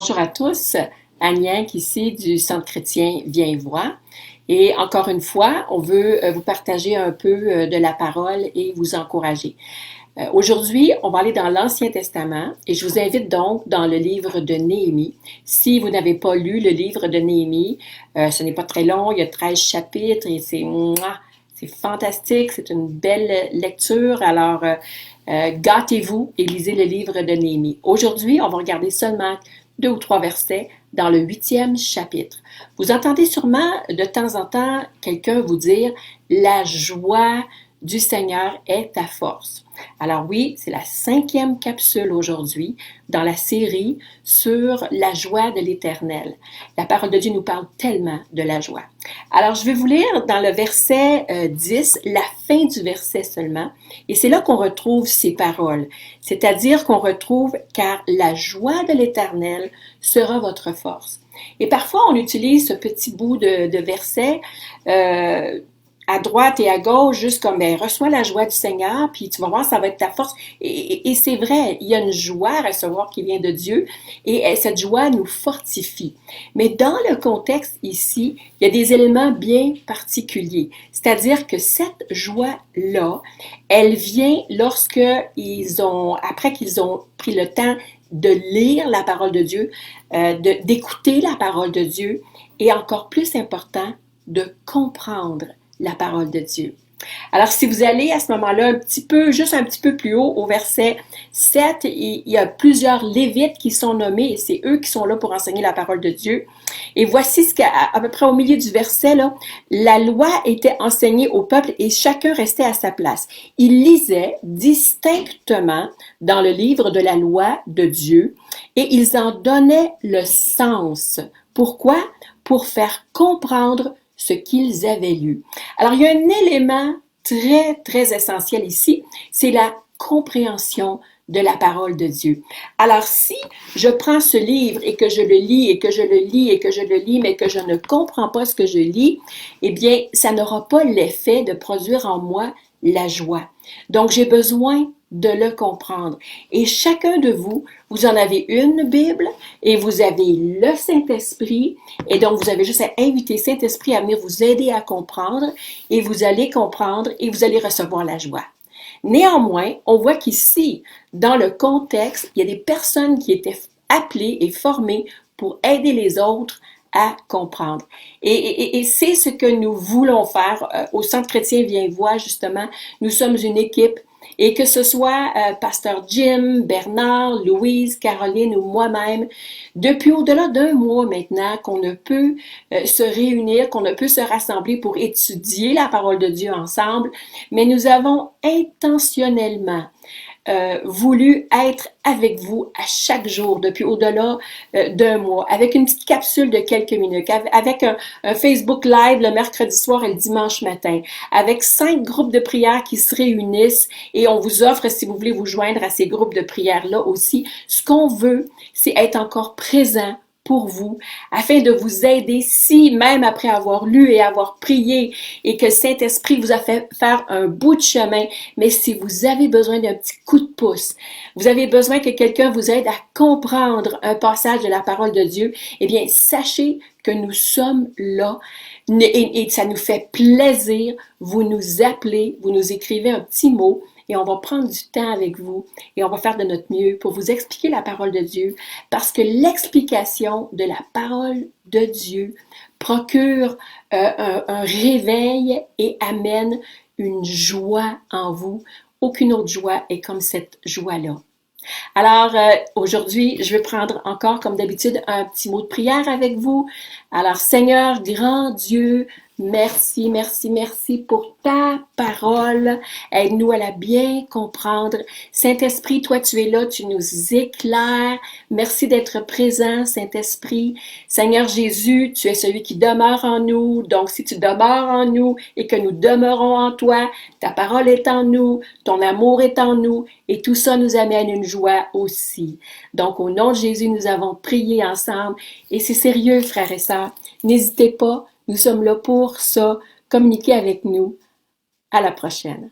Bonjour à tous, Agnès ici du Centre chrétien Viens voir. Et encore une fois, on veut vous partager un peu de la parole et vous encourager. Aujourd'hui, on va aller dans l'Ancien Testament et je vous invite donc dans le livre de Néhémie. Si vous n'avez pas lu le livre de Néhémie, ce n'est pas très long, il y a 13 chapitres et c'est fantastique, c'est une belle lecture. Alors, gâtez-vous et lisez le livre de Néhémie. Aujourd'hui, on va regarder seulement 2 ou 3 versets dans le 8e chapitre. Vous entendez sûrement de temps en temps quelqu'un vous dire « La joie du Seigneur est ta force ». Alors oui, c'est la 5e capsule aujourd'hui dans la série sur la joie de l'Éternel. La parole de Dieu nous parle tellement de la joie. Alors je vais vous lire dans le verset 10, la fin du verset seulement, et c'est là qu'on retrouve ces paroles. C'est-à-dire qu'on retrouve « Car la joie de l'Éternel sera votre force ». Et parfois on utilise ce petit bout de verset à droite et à gauche, juste comme, reçois la joie du Seigneur, puis tu vas voir, ça va être ta force. Et c'est vrai, il y a une joie à recevoir qui vient de Dieu, et cette joie nous fortifie. Mais dans le contexte ici, il y a des éléments bien particuliers. C'est-à-dire que cette joie-là, elle vient après qu'ils ont pris le temps de lire la parole de Dieu, d'écouter la parole de Dieu, et encore plus important, de comprendre la parole de Dieu. Alors, si vous allez à ce moment-là juste un petit peu plus haut, au verset 7, il y a plusieurs Lévites qui sont nommés et c'est eux qui sont là pour enseigner la parole de Dieu. Et voici ce qu'à peu près au milieu du verset, là, la loi était enseignée au peuple et chacun restait à sa place. Il lisait distinctement dans le livre de la loi de Dieu et ils en donnaient le sens. Pourquoi? Pour faire comprendre ce qu'ils avaient lu. Alors, il y a un élément très, très essentiel ici, c'est la compréhension de la parole de Dieu. Alors, si je prends ce livre et que je le lis et que je le lis et que je le lis, mais que je ne comprends pas ce que je lis, eh bien, ça n'aura pas l'effet de produire en moi la joie. Donc, j'ai besoin de le comprendre. Et chacun de vous, vous en avez une Bible et vous avez le Saint-Esprit et donc vous avez juste à inviter Saint-Esprit à venir vous aider à comprendre et vous allez comprendre et vous allez recevoir la joie. Néanmoins, on voit qu'ici, dans le contexte, il y a des personnes qui étaient appelées et formées pour aider les autres à comprendre. Et c'est ce que nous voulons faire au Centre chrétien Viens voir, justement. Nous sommes une équipe et que ce soit Pasteur Jim, Bernard, Louise, Caroline ou moi-même, depuis au-delà d'un mois maintenant qu'on ne peut se réunir, qu'on ne peut se rassembler pour étudier la parole de Dieu ensemble, mais nous avons intentionnellement voulu être avec vous à chaque jour depuis au-delà d'un mois, avec une petite capsule de quelques minutes, avec un Facebook Live le mercredi soir et le dimanche matin, avec 5 groupes de prière qui se réunissent et on vous offre, si vous voulez vous joindre à ces groupes de prière-là aussi, ce qu'on veut, c'est être encore présent pour vous, afin de vous aider si, même après avoir lu et avoir prié et que le Saint-Esprit vous a fait faire un bout de chemin, mais si vous avez besoin d'un petit coup de pouce, vous avez besoin que quelqu'un vous aide à comprendre un passage de la parole de Dieu, eh bien, sachez que nous sommes là et ça nous fait plaisir. Vous nous appelez, vous nous écrivez un petit mot et on va prendre du temps avec vous et on va faire de notre mieux pour vous expliquer la parole de Dieu parce que l'explication de la parole de Dieu procure un réveil et amène une joie en vous. Aucune autre joie est comme cette joie-là. Alors, aujourd'hui, je vais prendre encore, comme d'habitude, un petit mot de prière avec vous. Alors, Seigneur, grand Dieu, merci, merci, merci pour ta parole. Aide-nous à la bien comprendre. Saint-Esprit, toi, tu es là, tu nous éclaires. Merci d'être présent, Saint-Esprit. Seigneur Jésus, tu es celui qui demeure en nous. Donc, si tu demeures en nous et que nous demeurons en toi, ta parole est en nous, ton amour est en nous et tout ça nous amène une joie aussi. Donc, au nom de Jésus, nous avons prié ensemble et c'est sérieux, frères et sœurs. N'hésitez pas, nous sommes là pour ça. Communiquez avec nous. À la prochaine.